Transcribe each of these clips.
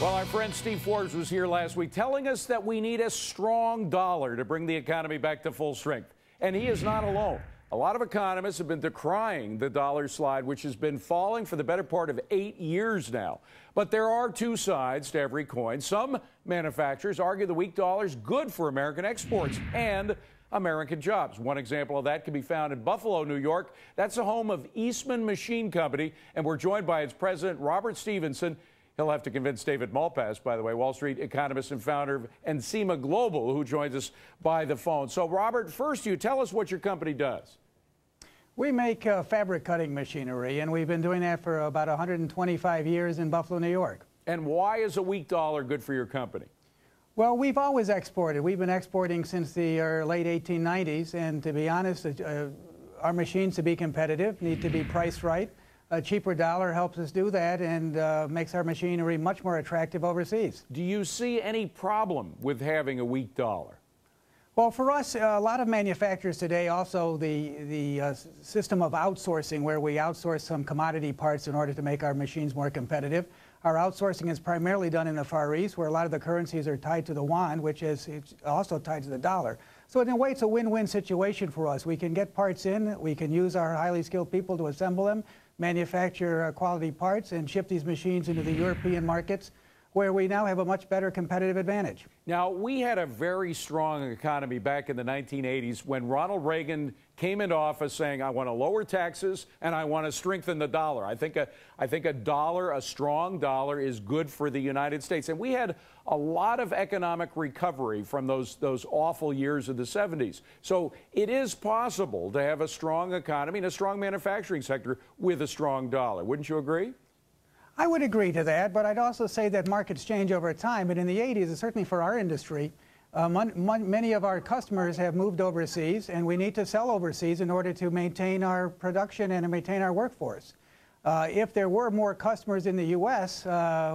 Well, our friend Steve Forbes was here last week telling us that we need a strong dollar to bring the economy back to full strength. And he is not alone. A lot of economists have been decrying the dollar slide, which has been falling for the better part of 8 years now. But there are two sides to every coin. Some manufacturers argue the weak dollar is good for American exports and American jobs. One example of that can be found in Buffalo, New York. That's the home of Eastman Machine Company, and we're joined by its president, Robert Stevenson. He'll have to convince David Malpass, by the way, Wall Street economist and founder of Encima Global, who joins us by the phone. So, Robert, first you tell us what your company does. We make fabric cutting machinery, and we've been doing that for about 125 years in Buffalo, New York. And why is a weak dollar good for your company? Well, we've always exported. We've been exporting since the late 1890s, and to be honest, our machines, to be competitive, need to be priced right. A cheaper dollar helps us do that and makes our machinery much more attractive overseas. Do you see any problem with having a weak dollar? Well, for us, a lot of manufacturers today, also the system of outsourcing, where we outsource some commodity parts in order to make our machines more competitive. Our outsourcing is primarily done in the Far East, where a lot of the currencies are tied to the yuan, which is also tied to the dollar. So in a way, it's a win-win situation for us. We can get parts in, we can use our highly skilled people to assemble them, manufacture quality parts, and ship these machines into the European markets, where we now have a much better competitive advantage. Now, we had a very strong economy back in the 1980s when Ronald Reagan came into office saying, I want to lower taxes and I want to strengthen the dollar. I think a strong dollar is good for the United States. And we had a lot of economic recovery from those awful years of the 70s. So it is possible to have a strong economy and a strong manufacturing sector with a strong dollar. Wouldn't you agree? I would agree to that, but I'd also say that markets change over time. And in the 80s, and certainly for our industry, many of our customers have moved overseas, and we need to sell overseas in order to maintain our production and to maintain our workforce. If there were more customers in the U.S.,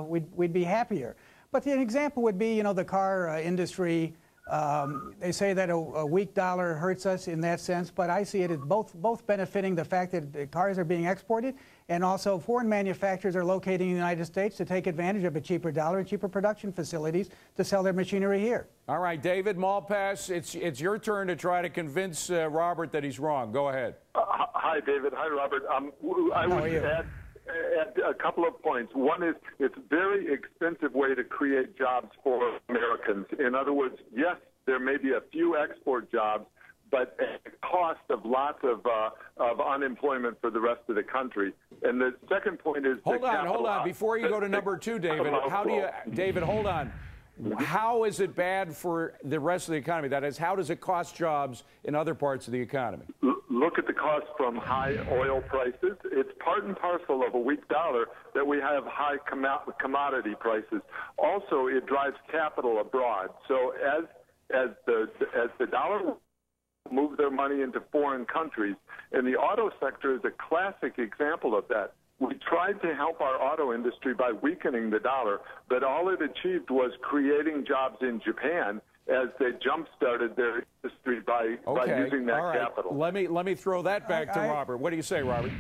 we'd be happier. But an example would be, the car industry. They say that a weak dollar hurts us in that sense, but I see it as both benefiting the fact that the cars are being exported, and also foreign manufacturers are locating in the United States to take advantage of a cheaper dollar and cheaper production facilities to sell their machinery here. All right, David Malpass, it's your turn to try to convince Robert that he's wrong. Go ahead. Hi, David. Hi, Robert. I would add a couple of points. One is it's a very expensive way to create jobs for Americans. In other words, yes, there may be a few export jobs, but at the cost of lots of unemployment for the rest of the country. And the second point is... Hold on. Before you go to number two, David, David, hold on. How is it bad for the rest of the economy? That is, how does it cost jobs in other parts of the economy? Look at the cost from high oil prices. It's part and parcel of a weak dollar that we have high commodity prices. Also, it drives capital abroad. So as the dollar move their money into foreign countries, and the auto sector is a classic example of that. We tried to help our auto industry by weakening the dollar, but all it achieved was creating jobs in Japan as they jump-started their industry by using that capital. Let me throw that back to Robert. What do you say, Robert?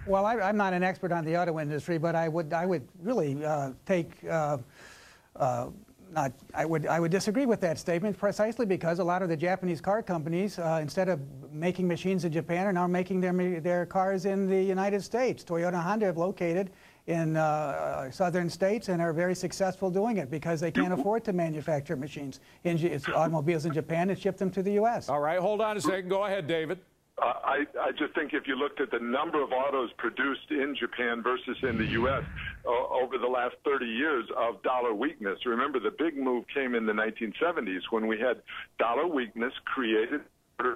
Well, I'm not an expert on the auto industry, but I would really I would disagree with that statement, precisely because a lot of the Japanese car companies, instead of making machines in Japan, are now making their cars in the United States. Toyota and Honda have located in southern states and are very successful doing it because they can't afford to manufacture machines, automobiles in Japan, and ship them to the U.S. All right, hold on a second. Go ahead, David. I just think if you looked at the number of autos produced in Japan versus in the U.S. Over the last 30 years of dollar weakness, remember the big move came in the 1970s when we had dollar weakness created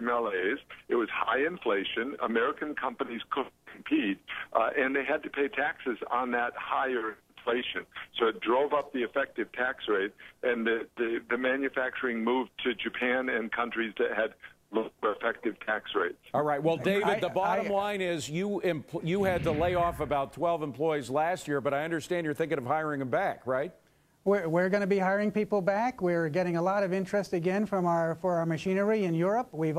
malaise. It was high inflation. American companies couldn't compete, and they had to pay taxes on that higher inflation. So it drove up the effective tax rate, and the manufacturing moved to Japan and countries that had lower effective tax rates. All right. Well, David, the bottom line is you had to lay off about 12 employees last year, but I understand you're thinking of hiring them back, right? We're going to be hiring people back. We're getting a lot of interest again for our machinery in Europe. We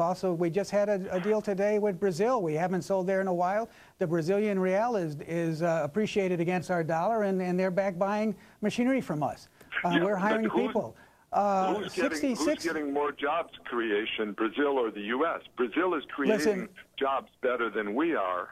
just had a deal today with Brazil. We haven't sold there in a while. The Brazilian real is appreciated against our dollar, and they're back buying machinery from us. We're hiring people. Who's getting more jobs creation, Brazil or the U.S.? Brazil is creating jobs better than we are.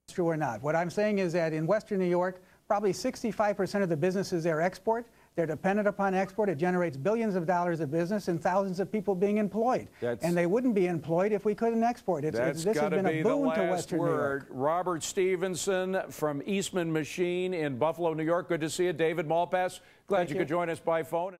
True or not. What I'm saying is that in Western New York, probably 65% of the businesses there export. They're dependent upon export. It generates billions of dollars of business and thousands of people being employed. And they wouldn't be employed if we couldn't export. This has been a boon to Western New York. Robert Stevenson from Eastman Machine in Buffalo, New York. Good to see you. David Malpass, glad you could join us by phone.